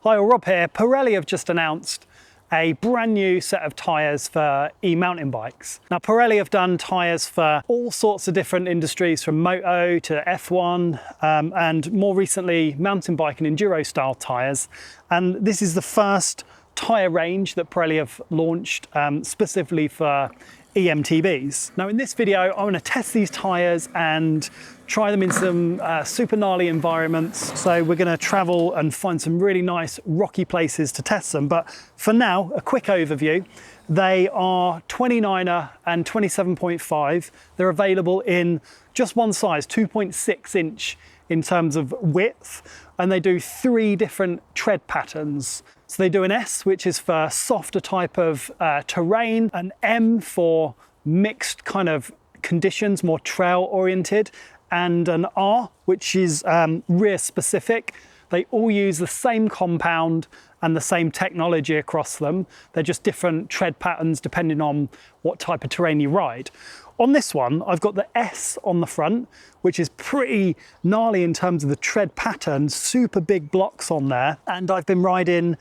Hi, Rob here. Pirelli have just announced a brand new set of tyres for e-mountain bikes. Now, Pirelli have done tyres for all sorts of different industries, from moto to F1, and more recently, mountain bike and enduro style tyres. And this is the first tyre range that Pirelli have launched specifically for eMTBs. Now in this video, I want to test these tyres and try them in some super gnarly environments. So we're going to travel and find some really nice rocky places to test them. But for now, a quick overview. They are 29er and 27.5. They're available in just one size, 2.6 inch in terms of width. And they do 3 different tread patterns. So they do an S, which is for softer type of terrain, an M for mixed kind of conditions, more trail oriented, and an R, which is rear specific. They all use the same compound and the same technology across them. They're just different tread patterns depending on what type of terrain you ride. On this one, I've got the S on the front, which is pretty gnarly in terms of the tread pattern, super big blocks on there. And I've been riding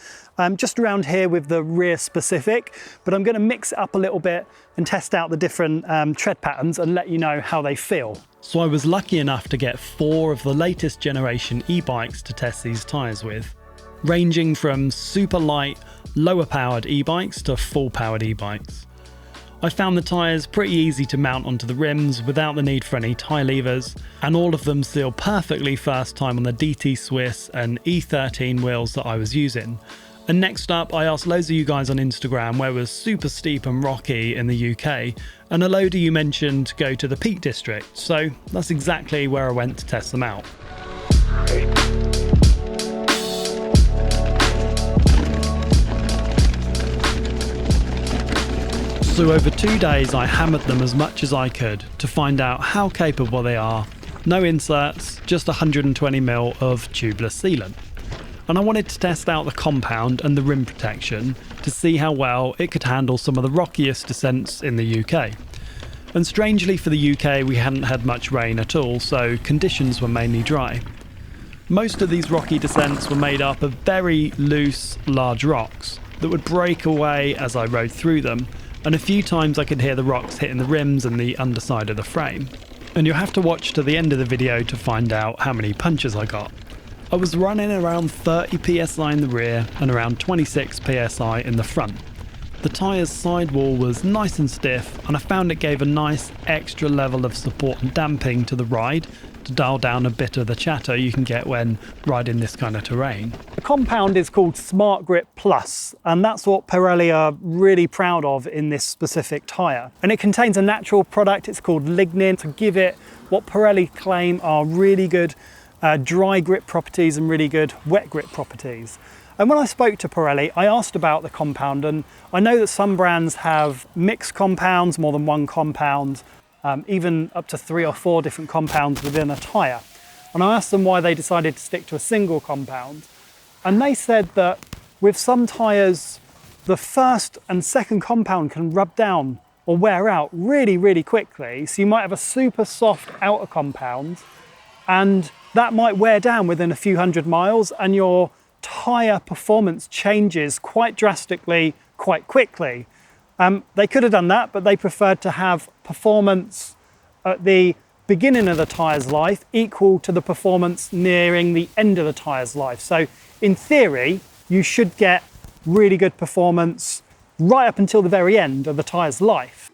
just around here with the rear specific, but I'm going to mix it up a little bit and test out the different tread patterns and let you know how they feel. So I was lucky enough to get 4 of the latest generation e-bikes to test these tyres with, ranging from super light, lower powered e-bikes to full powered e-bikes. I found the tyres pretty easy to mount onto the rims without the need for any tie levers, and all of them seal perfectly first time on the DT Swiss and E13 wheels that I was using. And next up, I asked loads of you guys on Instagram where it was super steep and rocky in the UK, and a load of you mentioned to go to the Peak District, so that's exactly where I went to test them out. So over 2 days I hammered them as much as I could to find out how capable they are. No inserts, just 120ml of tubeless sealant. And I wanted to test out the compound and the rim protection to see how well it could handle some of the rockiest descents in the UK. And strangely for the UK, we hadn't had much rain at all, so conditions were mainly dry. Most of these rocky descents were made up of very loose, large rocks that would break away as I rode through them, and a few times I could hear the rocks hitting the rims and the underside of the frame. And you'll have to watch to the end of the video to find out how many punches I got. I was running around 30 psi in the rear and around 26 psi in the front. The tyre's sidewall was nice and stiff, and I found it gave a nice extra level of support and damping to the ride to dial down a bit of the chatter you can get when riding this kind of terrain. The compound is called SmartGRIP Plus, and that's what Pirelli are really proud of in this specific tyre. And it contains a natural product, it's called Lignin, to give it what Pirelli claim are really good dry grip properties and really good wet grip properties. And when I spoke to Pirelli, I asked about the compound, and I know that some brands have mixed compounds, more than one compound, even up to 3 or 4 different compounds within a tyre. And I asked them why they decided to stick to a single compound. And they said that with some tyres, the first and second compound can rub down or wear out really, really quickly. So you might have a super soft outer compound, and that might wear down within a few hundred miles, and your tyre performance changes quite drastically, quite quickly. They could have done that, but they preferred to have performance at the beginning of the tyre's life equal to the performance nearing the end of the tyre's life. So in theory, you should get really good performance right up until the very end of the tyre's life.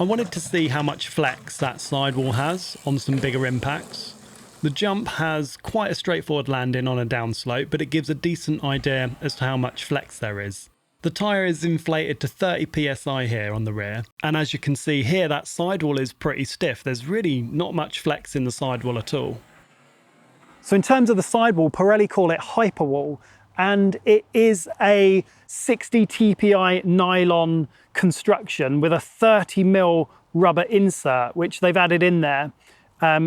I wanted to see how much flex that sidewall has on some bigger impacts. The jump has quite a straightforward landing on a downslope, but it gives a decent idea as to how much flex there is. The tyre is inflated to 30 psi here on the rear, and as you can see here, that sidewall is pretty stiff. There's really not much flex in the sidewall at all. So in terms of the sidewall, Pirelli call it Hyperwall, and it is a 60 TPI nylon construction with a 30mm rubber insert, which they've added in there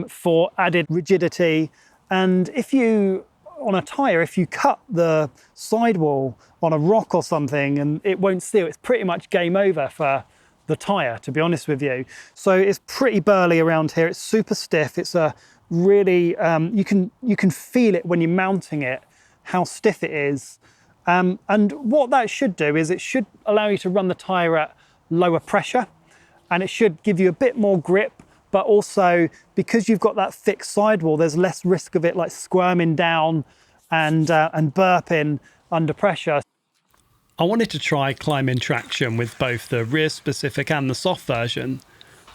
for added rigidity. And if you, on a tyre, if you cut the sidewall on a rock or something and it won't seal, it's pretty much game over for the tyre, to be honest with you. So it's pretty burly around here. It's super stiff. It's a really, you can feel it when you're mounting it, how stiff it is. And what that should do is it should allow you to run the tyre at lower pressure, and it should give you a bit more grip, but also because you've got that thick sidewall, there's less risk of it like squirming down and burping under pressure. I wanted to try climbing traction with both the rear specific and the soft version.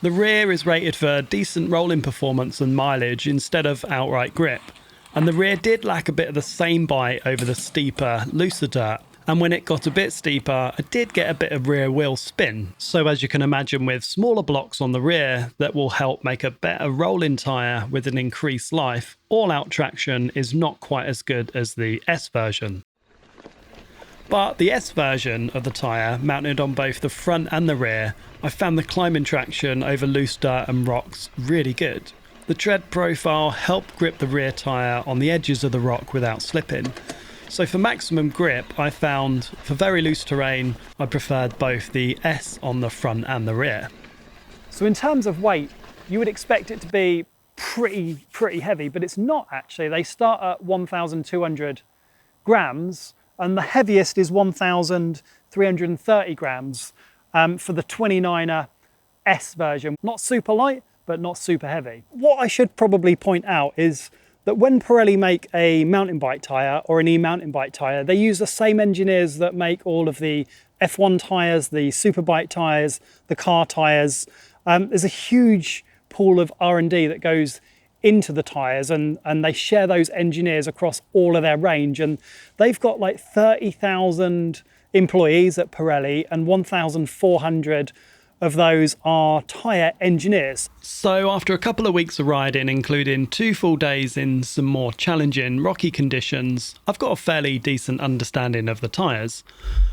The rear is rated for decent rolling performance and mileage instead of outright grip, and the rear did lack a bit of the same bite over the steeper, looser dirt, and when it got a bit steeper, I did get a bit of rear wheel spin. So as you can imagine, with smaller blocks on the rear, that will help make a better rolling tyre with an increased life. All-out traction is not quite as good as the S version. But the S version of the tyre, mounted on both the front and the rear, I found the climbing traction over loose dirt and rocks really good. The tread profile helped grip the rear tyre on the edges of the rock without slipping. So for maximum grip, I found for very loose terrain, I preferred both the S on the front and the rear. So in terms of weight, you would expect it to be pretty heavy, but it's not actually. They start at 1,200 grams, and the heaviest is 1,330 grams for the 29er S version. Not super light, but not super heavy. What I should probably point out is that when Pirelli make a mountain bike tyre or an e-mountain bike tyre, they use the same engineers that make all of the F1 tyres, the superbike tyres, the car tyres. There's a huge pool of R&D that goes into the tyres, and they share those engineers across all of their range. And they've got like 30,000 employees at Pirelli, and 1,400 of those are tyre engineers. So after a couple of weeks of riding, including 2 full days in some more challenging rocky conditions, I've got a fairly decent understanding of the tyres.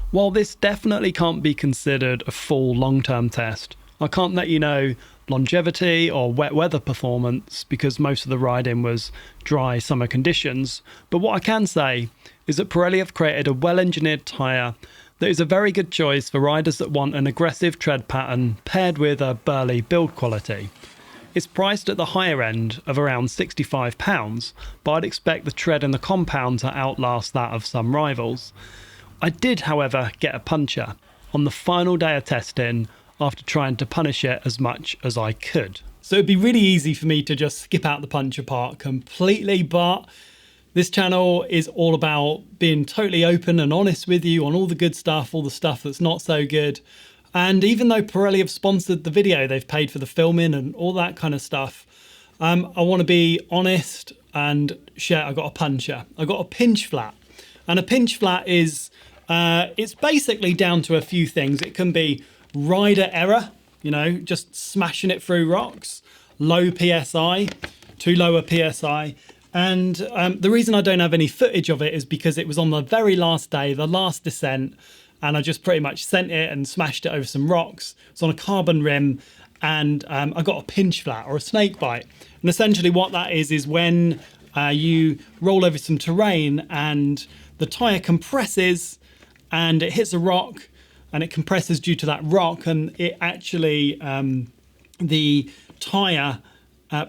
While this definitely can't be considered a full long-term test, I can't let you know longevity or wet weather performance because most of the riding was dry summer conditions. But what I can say is that Pirelli have created a well-engineered tyre that is a very good choice for riders that want an aggressive tread pattern paired with a burly build quality. It's priced at the higher end of around £65, but I'd expect the tread in the compound to outlast that of some rivals. I did, however, get a puncture on the final day of testing after trying to punish it as much as I could. So it'd be really easy for me to just skip out the puncture part completely, but this channel is all about being totally open and honest with you on all the good stuff, all the stuff that's not so good. And even though Pirelli have sponsored the video, they've paid for the filming and all that kind of stuff, I want to be honest and share. I got a puncture. I got a pinch flat. And a pinch flat is, it's basically down to a few things. It can be rider error, you know, just smashing it through rocks, low PSI, too low a PSI. And the reason I don't have any footage of it is because it was on the very last day, the last descent, and I just pretty much sent it and smashed it over some rocks. It's on a carbon rim, and I got a pinch flat or a snake bite. And essentially what that is when you roll over some terrain and the tyre compresses and it hits a rock and it compresses due to that rock, and it actually, the tyre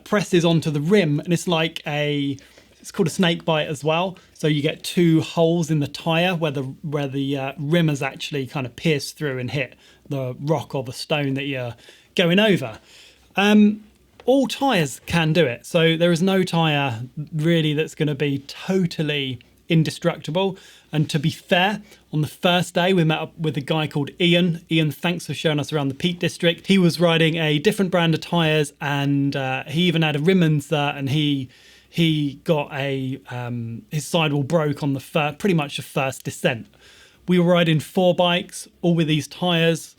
presses onto the rim, and it's like it's called a snake bite as well. So you get 2 holes in the tyre where the rim has actually kind of pierced through and hit the rock or the stone that you're going over. All tyres can do it. So there is no tyre really that's going to be totally indestructible. And to be fair, on the first day we met up with a guy called Ian. Ian, thanks for showing us around the Peak District. He was riding a different brand of tyres, and he even had a rim insert, and he got his sidewall broke on the pretty much the first descent. We were riding 4 bikes, all with these tyres,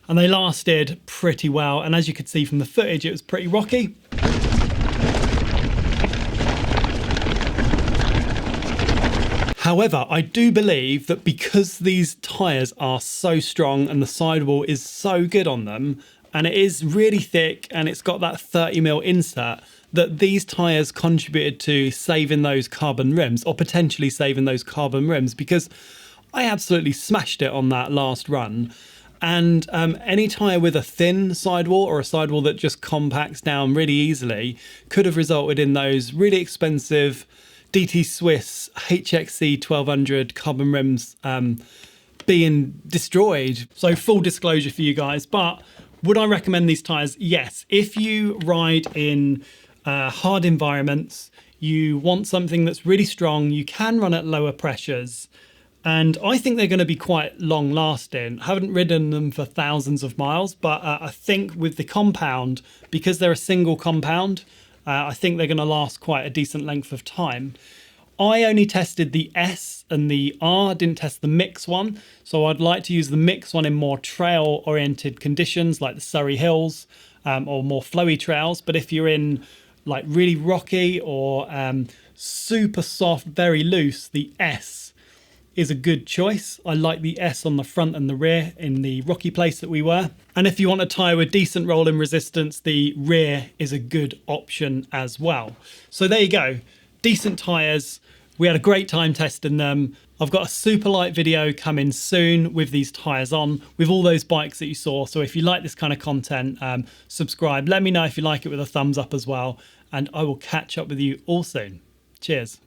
and they lasted pretty well. And as you could see from the footage, it was pretty rocky. However, I do believe that because these tyres are so strong and the sidewall is so good on them, and it is really thick and it's got that 30mm insert, that these tyres contributed to saving those carbon rims, or potentially saving those carbon rims, because I absolutely smashed it on that last run. And any tyre with a thin sidewall or a sidewall that just compacts down really easily could have resulted in those really expensive DT Swiss HXC 1200 carbon rims being destroyed. So full disclosure for you guys, but would I recommend these tyres? Yes. If you ride in hard environments, you want something that's really strong, you can run at lower pressures, and I think they're going to be quite long lasting. I haven't ridden them for thousands of miles, but I think with the compound, because they're a single compound, I think they're going to last quite a decent length of time. I only tested the S and the R, didn't test the mix one. So I'd like to use the mix one in more trail oriented conditions like the Surrey Hills or more flowy trails. But if you're in like really rocky or super soft, very loose, the S is a good choice. I like the S on the front and the rear in the rocky place that we were. And if you want a tyre with decent rolling resistance, the rear is a good option as well. So there you go. Decent tyres. We had a great time testing them. I've got a super light video coming soon with these tyres on, with all those bikes that you saw. So if you like this kind of content, subscribe. Let me know if you like it with a thumbs up as well. And I will catch up with you all soon. Cheers.